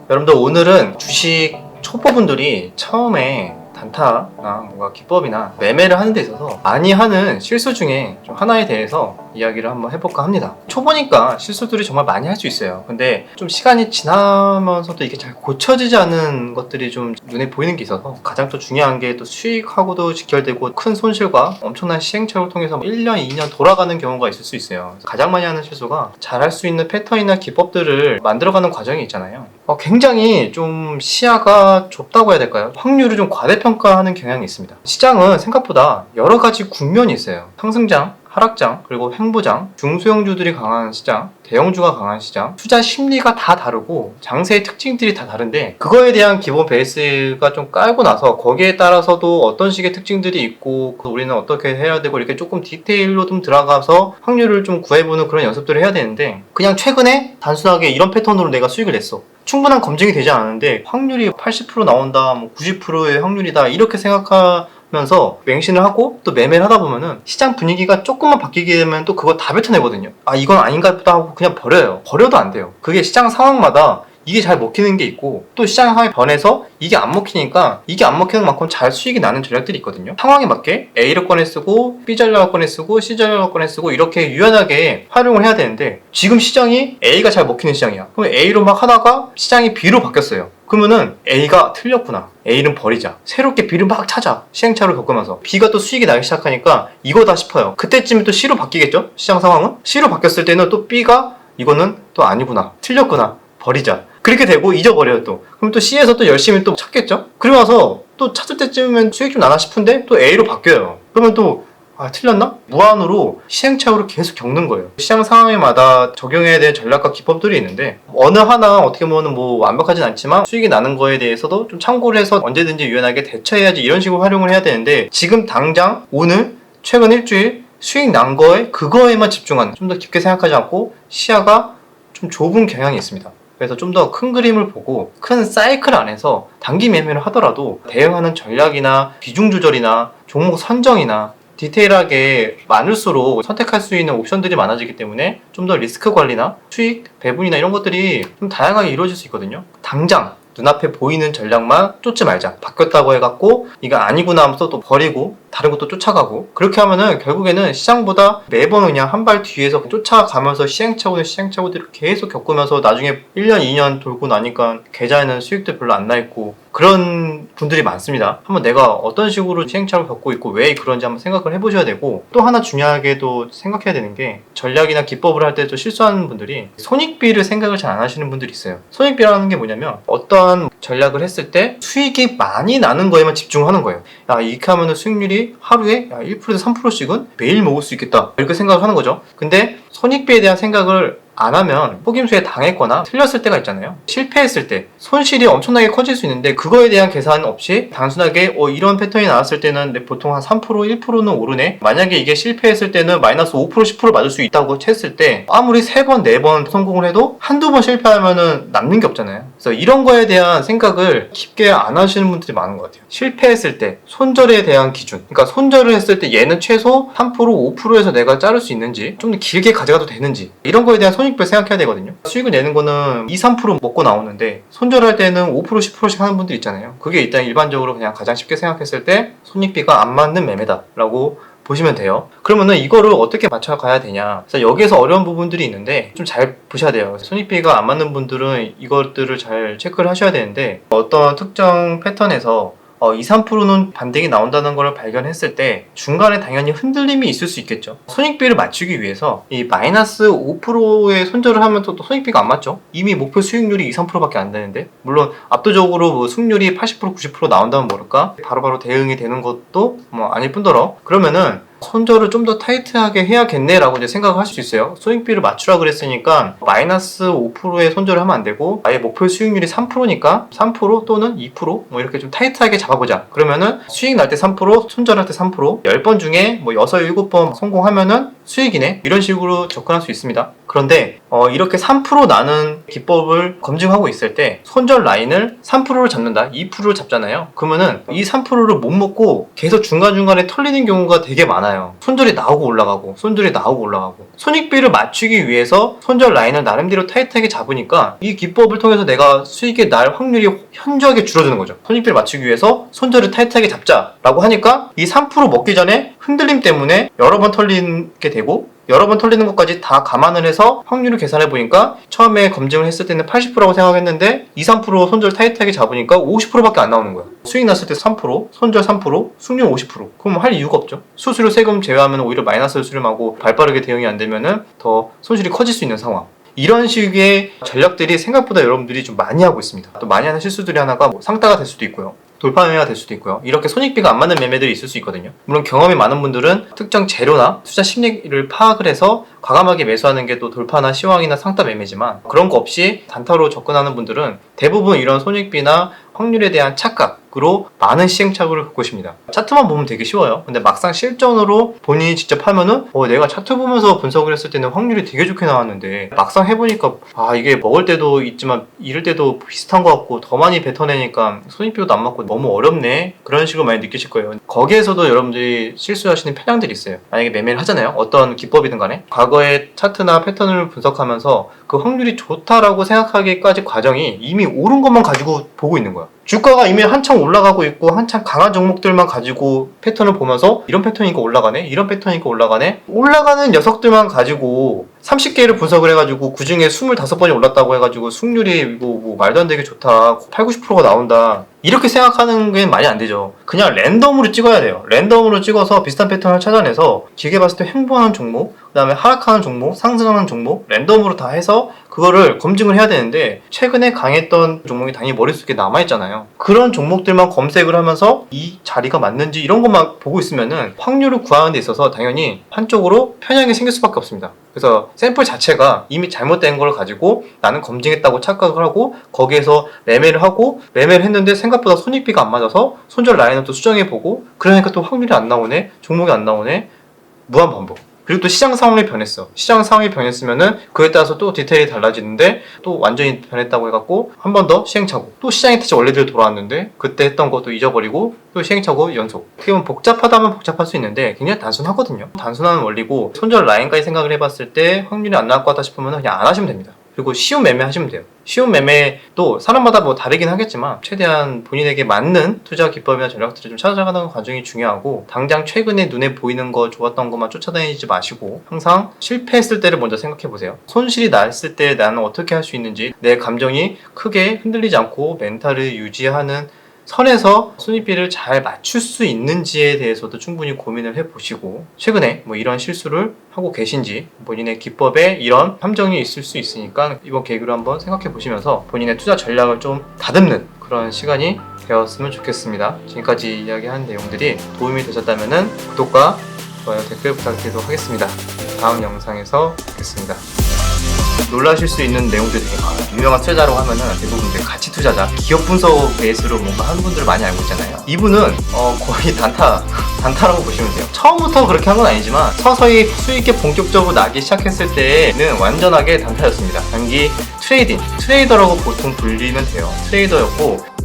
여러분들 오늘은 주식 초보분들이 처음에 단타나 뭔가 기법이나 매매를 하는 데 있어서 많이 하는 실수 중에 좀 하나에 대해서 이야기를 한번 해볼까 합니다. 초보니까 실수들이 정말 많이 할 수 있어요. 근데 좀 시간이 지나면서도 이게 잘 고쳐지지 않은 것들이 좀 눈에 보이는 게 있어서 가장 또 중요한 게 또 수익하고도 직결되고 큰 손실과 엄청난 시행착오를 통해서 1년, 2년 돌아가는 경우가 있을 수 있어요. 가장 많이 하는 실수가 잘할 수 있는 패턴이나 기법들을 만들어가는 과정이 있잖아요. 굉장히 좀 시야가 좁다고 해야 될까요? 확률을 좀 과대평가하는 경향이 있습니다. 시장은 생각보다 여러 가지 국면이 있어요. 상승장, 하락장, 그리고 횡보장, 중소형주들이 강한 시장, 대형주가 강한 시장, 투자 심리가 다 다르고 장세의 특징들이 다 다른데 그거에 대한 기본 베이스가 좀 깔고 나서 거기에 따라서도 어떤 식의 특징들이 있고 우리는 어떻게 해야 되고 이렇게 조금 디테일로 좀 들어가서 확률을 좀 구해보는 그런 연습들을 해야 되는데 그냥 최근에 단순하게 이런 패턴으로 내가 수익을 냈어. 충분한 검증이 되지 않았는데 확률이 80% 나온다, 뭐 90%의 확률이다 이렇게 생각하면서 맹신을 하고 또 매매를 하다 보면은 시장 분위기가 조금만 바뀌게 되면 또 그거 다 뱉어내거든요. 이건 아닌가 보다 하고 그냥 버려요. 버려도 안 돼요. 그게 시장 상황마다 이게 잘 먹히는 게 있고 또 시장 상황이 변해서 이게 안 먹히니까 이게 안 먹히는 만큼 잘 수익이 나는 전략들이 있거든요. 상황에 맞게 A를 꺼내 쓰고 B 전략을 꺼내 쓰고 C 전략을 꺼내 쓰고 이렇게 유연하게 활용을 해야 되는데 지금 시장이 A가 잘 먹히는 시장이야. 그럼 A로 막 하다가 시장이 B로 바뀌었어요. 그러면은 A가 틀렸구나. A는 버리자. 새롭게 B를 막 찾아. 시행착오를 겪으면서. B가 또 수익이 나기 시작하니까 이거다 싶어요. 그때쯤에 또 C로 바뀌겠죠? 시장 상황은? C로 바뀌었을 때는 또 B가 이거는 또 아니구나. 틀렸구나. 버리자. 그렇게 되고 잊어버려요 또. 그럼 또 C에서 또 열심히 또 찾겠죠? 그러고 나서 또 찾을 때쯤이면 수익 좀 나나 싶은데 또 A로 바뀌어요. 그러면 또 틀렸나? 무한으로 시행착오를 계속 겪는 거예요. 시장 상황마다 적용해야 될 전략과 기법들이 있는데 어느 하나 어떻게 보면 뭐 완벽하진 않지만 수익이 나는 거에 대해서도 좀 참고를 해서 언제든지 유연하게 대처해야지 이런 식으로 활용을 해야 되는데 지금 당장 오늘 최근 일주일 수익 난 거에 그거에만 집중하는 좀 더 깊게 생각하지 않고 시야가 좀 좁은 경향이 있습니다. 그래서 좀 더 큰 그림을 보고 큰 사이클 안에서 단기 매매를 하더라도 대응하는 전략이나 비중 조절이나 종목 선정이나 디테일하게 많을수록 선택할 수 있는 옵션들이 많아지기 때문에 좀 더 리스크 관리나 수익, 배분이나 이런 것들이 좀 다양하게 이루어질 수 있거든요. 당장 눈앞에 보이는 전략만 쫓지 말자. 바뀌었다고 해갖고 이거 아니구나 하면서 또 버리고 다른 것도 쫓아가고 그렇게 하면은 결국에는 시장보다 매번 그냥 한 발 뒤에서 쫓아가면서 시행착오들을 계속 겪으면서 나중에 1년, 2년 돌고 나니까 계좌에는 수익도 별로 안 나 있고 그런 분들이 많습니다. 한번 내가 어떤 식으로 시행착오를 겪고 있고 왜 그런지 한번 생각을 해보셔야 되고 또 하나 중요하게도 생각해야 되는 게 전략이나 기법을 할 때 또 실수하는 분들이 손익비를 생각을 잘 안 하시는 분들이 있어요. 손익비라는 게 뭐냐면 어떠한 전략을 했을 때 수익이 많이 나는 거에만 집중하는 거예요. 이렇게 하면은 수익률이 하루에 1%에서 3%씩은 매일 먹을 수 있겠다 이렇게 생각을 하는 거죠. 근데 손익비에 대한 생각을 안 하면 속임수에 당했거나 틀렸을 때가 있잖아요. 실패했을 때 손실이 엄청나게 커질 수 있는데 그거에 대한 계산 없이 단순하게 이런 패턴이 나왔을 때는 보통 한 3%, 1%는 오르네. 만약에 이게 실패했을 때는 마이너스 5%, 10% 맞을 수 있다고 했을 때 아무리 3번, 4번 성공을 해도 한두 번 실패하면은 남는 게 없잖아요. 그래서 이런 거에 대한 생각을 깊게 안 하시는 분들이 많은 것 같아요. 실패했을 때 손절에 대한 기준, 그러니까 손절을 했을 때 얘는 최소 3%, 5%에서 내가 자를 수 있는지 좀 더 길게 가져가도 되는지 이런 거에 대한 손익비를 생각해야 되거든요. 수익을 내는 거는 2, 3% 먹고 나오는데 손절할 때는 5%, 10%씩 하는 분들 있잖아요. 그게 일단 일반적으로 그냥 가장 쉽게 생각했을 때 손익비가 안 맞는 매매다 라고 보시면 돼요. 그러면은 이거를 어떻게 맞춰가야 되냐. 그래서 여기에서 어려운 부분들이 있는데 좀 잘 보셔야 돼요. 손익비가 안 맞는 분들은 이것들을 잘 체크를 하셔야 되는데 어떤 특정 패턴에서 2, 3%는 반등이 나온다는 걸 발견했을 때 중간에 당연히 흔들림이 있을 수 있겠죠. 손익비를 맞추기 위해서 이 마이너스 5%의 손절을 하면 또 손익비가 안 맞죠. 이미 목표 수익률이 2, 3%밖에 안 되는데 물론 압도적으로 뭐 수익률이 80%, 90% 나온다면 모를까 바로바로 대응이 되는 것도 뭐 아닐 뿐더러 그러면은 손절을 좀 더 타이트하게 해야겠네 라고 이제 생각을 하실 수 있어요. 손익비를 맞추라 그랬으니까 마이너스 5%의 손절을 하면 안 되고 아예 목표 수익률이 3%니까 3% 또는 2%뭐 이렇게 좀 타이트하게 잡아보자. 그러면은 수익 날 때 3%, 손절할 때 3%, 10번 중에 뭐 6, 7번 성공하면은 수익이네. 이런 식으로 접근할 수 있습니다. 그런데 이렇게 3% 나는 기법을 검증하고 있을 때 손절 라인을 3%를 잡는다, 2%를 잡잖아요. 그러면은 이 3%를 못 먹고 계속 중간중간에 털리는 경우가 되게 많아요. 손절이 나오고 올라가고 손절이 나오고 올라가고. 손익비를 맞추기 위해서 손절 라인을 나름대로 타이트하게 잡으니까 이 기법을 통해서 내가 수익이 날 확률이 현저하게 줄어드는 거죠. 손익비를 맞추기 위해서 손절을 타이트하게 잡자라고 하니까 이 3% 먹기 전에 흔들림 때문에 여러 번 털리게 되고 여러 번 털리는 것까지 다 감안을 해서 확률을 계산해 보니까 처음에 검증을 했을 때는 80%라고 생각했는데 2, 3% 손절 타이트하게 잡으니까 50%밖에 안 나오는 거야. 수익 났을 때 3%, 손절 3%, 수익률 50%. 그럼 할 이유가 없죠. 수수료 세금 제외하면 오히려 마이너스 수렴하고 발빠르게 대응이 안 되면은 더 손실이 커질 수 있는 상황. 이런 식의 전략들이 생각보다 여러분들이 좀 많이 하고 있습니다. 또 많이 하는 실수들이 하나가 상따가 될 수도 있고요. 돌파 매매가 될 수도 있고요. 이렇게 손익비가 안 맞는 매매들이 있을 수 있거든요. 물론 경험이 많은 분들은 특정 재료나 투자 심리를 파악을 해서 과감하게 매수하는 게 또 돌파나 시황이나 상따 매매지만 그런 거 없이 단타로 접근하는 분들은 대부분 이런 손익비나 확률에 대한 착각으로 많은 시행착오를 겪고 있습니다. 차트만 보면 되게 쉬워요. 근데 막상 실전으로 본인이 직접 하면은 내가 차트 보면서 분석을 했을 때는 확률이 되게 좋게 나왔는데 막상 해보니까 이게 먹을 때도 있지만 잃을 때도 비슷한 것 같고 더 많이 뱉어내니까 손익비도 안 맞고 너무 어렵네, 그런 식으로 많이 느끼실 거예요. 거기에서도 여러분들이 실수하시는 편향들이 있어요. 만약에 매매를 하잖아요. 어떤 기법이든 간에 과거의 차트나 패턴을 분석하면서 그 확률이 좋다라고 생각하기까지 과정이 이미 옳은 것만 가지고 보고 있는 거야. 주가가 이미 한창 올라가고 있고 한창 강한 종목들만 가지고 패턴을 보면서 이런 패턴이니까 올라가네, 이런 패턴이니까 올라가네, 올라가는 녀석들만 가지고 30개를 분석을 해가지고 그 중에 25번이 올랐다고 해가지고 수익률이 뭐 말도 안 되게 좋다, 8, 90%가 나온다, 이렇게 생각하는 게 말이 안 되죠. 그냥 랜덤으로 찍어야 돼요. 랜덤으로 찍어서 비슷한 패턴을 찾아내서 길게 봤을 때 횡보하는 종목, 그 다음에 하락하는 종목, 상승하는 종목 랜덤으로 다 해서 그거를 검증을 해야 되는데 최근에 강했던 종목이 당연히 머릿속에 남아있잖아요. 그런 종목들만 검색을 하면서 이 자리가 맞는지 이런 것만 보고 있으면은 확률을 구하는 데 있어서 당연히 한쪽으로 편향이 생길 수밖에 없습니다. 그래서 샘플 자체가 이미 잘못된 걸 가지고 나는 검증했다고 착각을 하고 거기에서 매매를 하고 매매를 했는데 생각보다 손익비가 안 맞아서 손절 라인을 또 수정해보고 그러니까 또 확률이 안 나오네, 종목이 안 나오네, 무한 반복. 그리고 또 시장 상황이 변했어. 시장 상황이 변했으면은 그에 따라서 또 디테일이 달라지는데 또 완전히 변했다고 해갖고 한 번 더 시행착오. 또 시장이 다시 원래대로 돌아왔는데 그때 했던 것도 잊어버리고 또 시행착오 연속. 어떻게 보면 복잡하다면 복잡할 수 있는데 굉장히 단순하거든요. 단순한 원리고 손절 라인까지 생각을 해봤을 때 확률이 안 나올 것 같다 싶으면 그냥 안 하시면 됩니다. 그리고 쉬운 매매 하시면 돼요. 쉬운 매매도 사람마다 뭐 다르긴 하겠지만 최대한 본인에게 맞는 투자 기법이나 전략들을 좀 찾아가는 과정이 중요하고 당장 최근에 눈에 보이는 거 좋았던 것만 쫓아다니지 마시고 항상 실패했을 때를 먼저 생각해 보세요. 손실이 났을 때 나는 어떻게 할 수 있는지, 내 감정이 크게 흔들리지 않고 멘탈을 유지하는 선에서 손익비를 잘 맞출 수 있는지에 대해서도 충분히 고민을 해보시고 최근에 뭐 이런 실수를 하고 계신지 본인의 기법에 이런 함정이 있을 수 있으니까 이번 계기로 한번 생각해 보시면서 본인의 투자 전략을 좀 다듬는 그런 시간이 되었으면 좋겠습니다. 지금까지 이야기한 내용들이 도움이 되셨다면 구독과 좋아요, 댓글 부탁드리도록 하겠습니다. 다음 영상에서 뵙겠습니다. 놀라실 수 있는 내용들이 되게 많아요. 유명한 투자자라고 하면은 대부분 가치 투자자, 기업 분석 베이스로 뭔가 하는 분들을 많이 알고 있잖아요. 이분은 거의 단타라고 보시면 돼요. 처음부터 그렇게 한 건 아니지만 서서히 수익이 본격적으로 나기 시작했을 때는 완전하게 단타였습니다. 단기 트레이더라고 보통 불리면 돼요. 트레이더였고